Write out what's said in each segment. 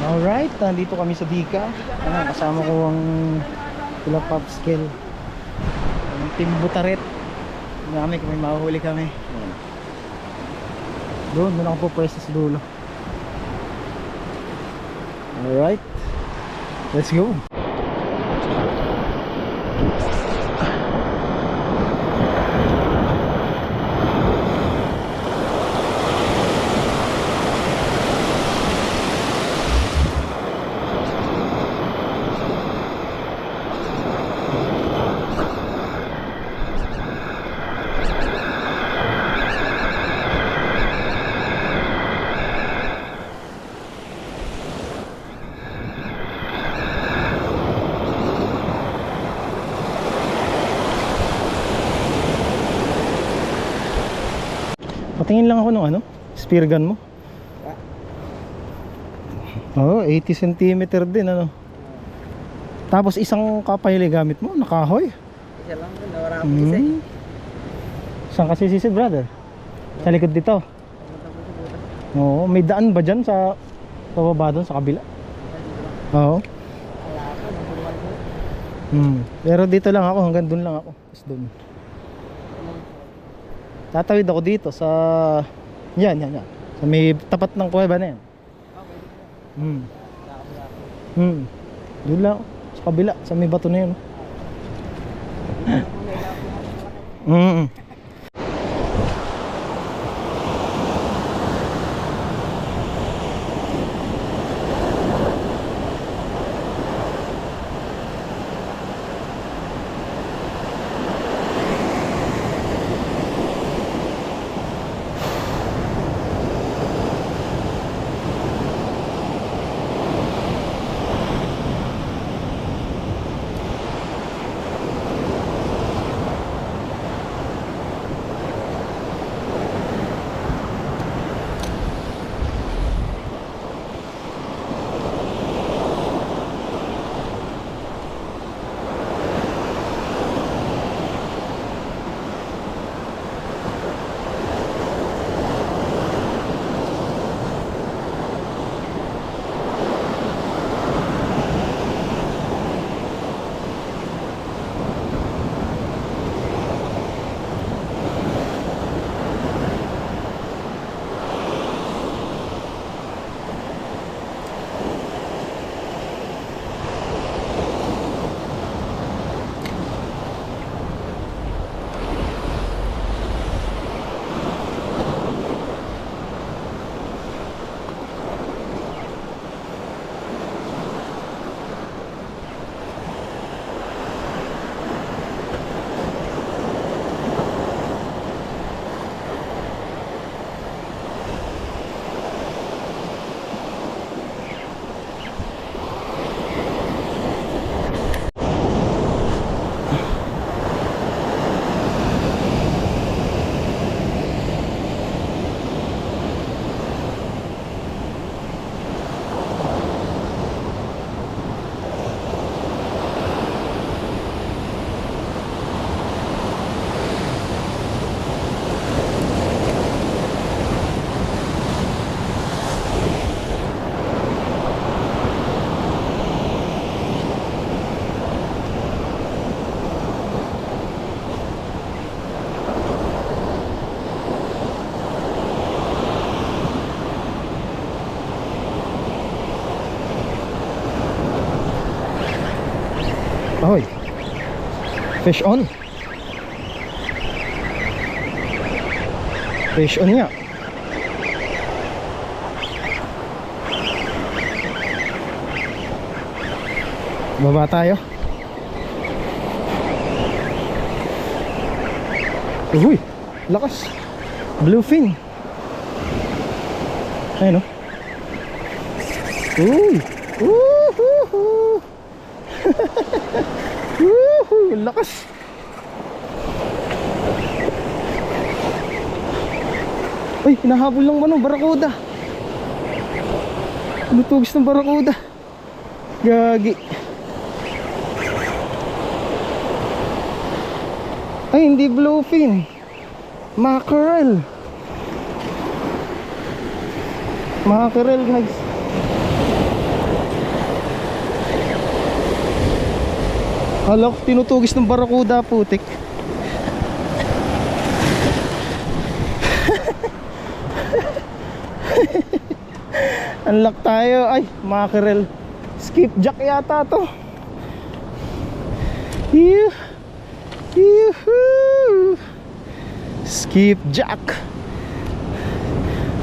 Alright, nandito kami sa Dika. Kasama ko ang Tula Popscale, ang Team Butaret. Kami kung may mahuhuli kami. Doon ako po pwesto sa dulo. Alright, let's go. Patingin lang ako ng spear gun mo. Oo, 80 cm din Tapos isang kapayli gamit mo, nakahoy. Isa lang, nawara mo isa eh. Saan kasi sisid, brother? Sa likod dito. Oo, may daan ba dyan sa pababa doon sa kabila? Oo. Pero dito lang ako, hanggang doon lang ako. Tapos doon. Tatawid ako dito sa yan. Sa may tapat ng kuweba na yan. Doon lang ako, sa kabila, sa may bato na yun. Ahoy, fish on. Fish on nga. Baba tayo. Uy, lakas. Bluefin. Ayun Uy. Woohoo. Woohoo, lakas. Uy, hinahabol ng barakuda. Lutugis ng barakuda. Gagi. Ay, hindi bluefin. Mackerel. Mackerel, guys. Alok, tinutugis ng barakuda, putik. Unlock tayo. Ay, mackerel. Skipjack yata to. Yuhuu. Skipjack.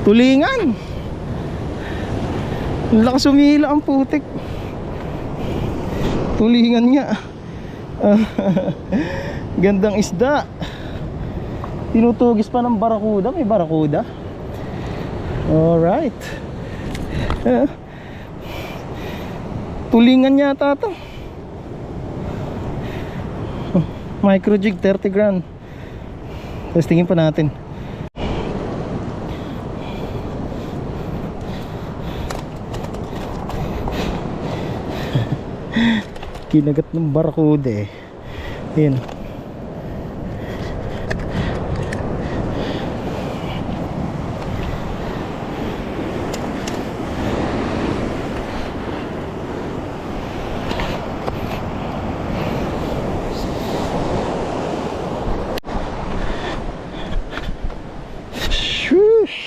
Tulingan. Ang lakas umihila ang putik. Tulingan nga. Gandang isda. Tinutugis pa ng barakuda. May barakuda. Alright. Tulingan yata to. Micro jig 30 grand. Tapos tingin pa natin. Kinagat ng barakuda eh. Ayan. Shoosh.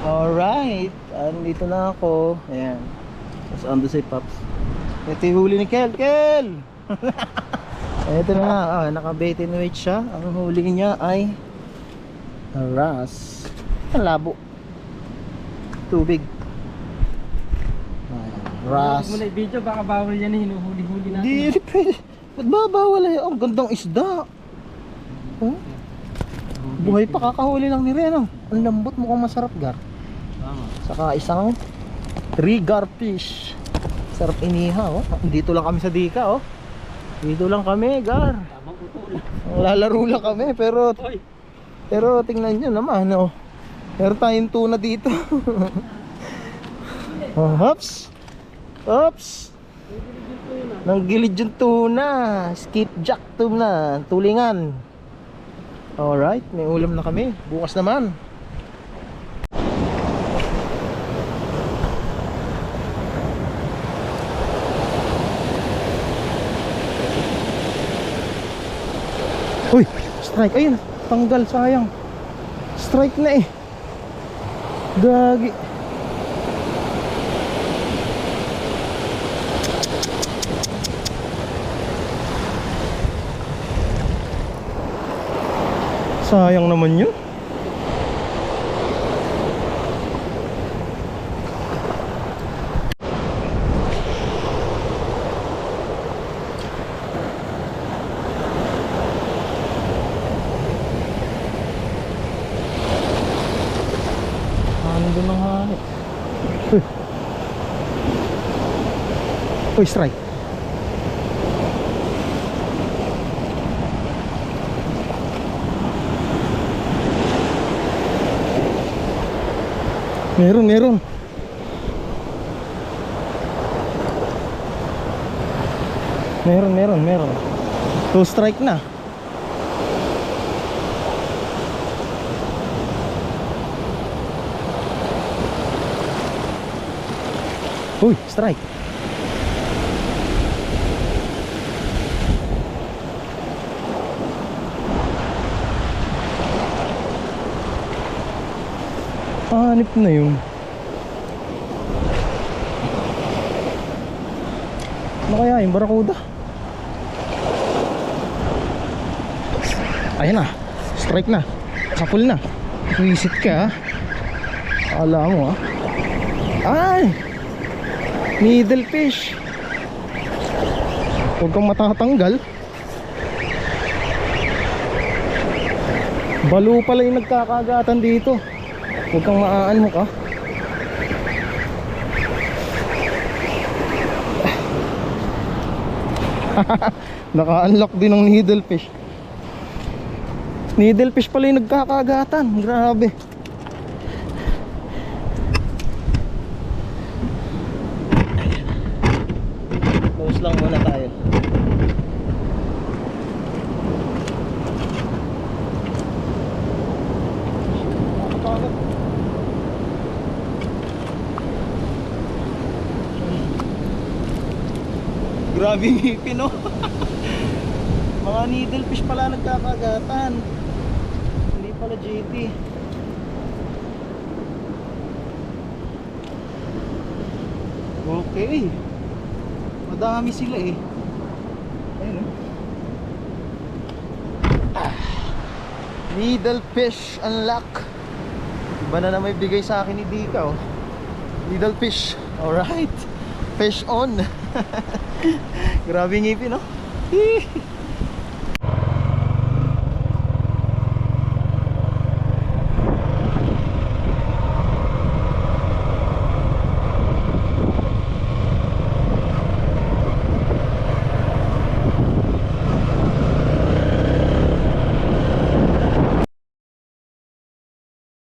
Alright, andito na ako. Ayan. Tapos ando si Pops. Ito yung huli ni Kel. Kel! Ito na nga, naka-bait and weight siya. Ang huli niya ay ras. Ang labo. Tubig. Ras. Huwag mo na i-video, baka bawal yan na hinuhuli-huli natin. Hindi pwede. Ba't ba bawal eh? Ang gandang isda. Oh? Buhay pa, kakahuli lang ni Ren. Ang lambot, mukhang masarap, Gar. Saka isang trigar fish. Sarap iniha, oh. Dito lang kami sa Dika, oh. Dito lang kami, Gar. Tamang utol. Lalaro lang kami, pero tingnan nyo naman, oh. Meron tayong tuna dito. Oh, hops. Hops. Nanggilid yung tuna. Skipjack tuna. Tulingan. Alright, may ulam na kami. Bukas naman. Uy, strike. Ayun, tanggal, sayang. Strike na eh. Gagi. Sayang naman yun. Ano nang hanip? Uy, strike. Meron. Meron. Two strike na. Uy, strike. Hanip na yun. Ano kaya yung barakuda? Ayan na, strike na. Kapul na. Visit ka, ha? Alam mo, ha? Ay! Needle fish. Huwag kang matatanggal. Balo pala yung nagkakagatan dito. Huwag kang maaan mo ka. Naka-unlock din ng needlefish. Needlefish pala yung nagkakagatan. Grabe. Close lang muna tayo. Grabe ngipin, no? Mga needlefish pala nagkakagatan. Hindi pala JT. Okay. Madami sila eh. Ayun, oh. Needlefish unlock. Iba na may bigay sa akin ni Dika, oh. Needlefish. Alright. Fish on. Grabe ngipin, no?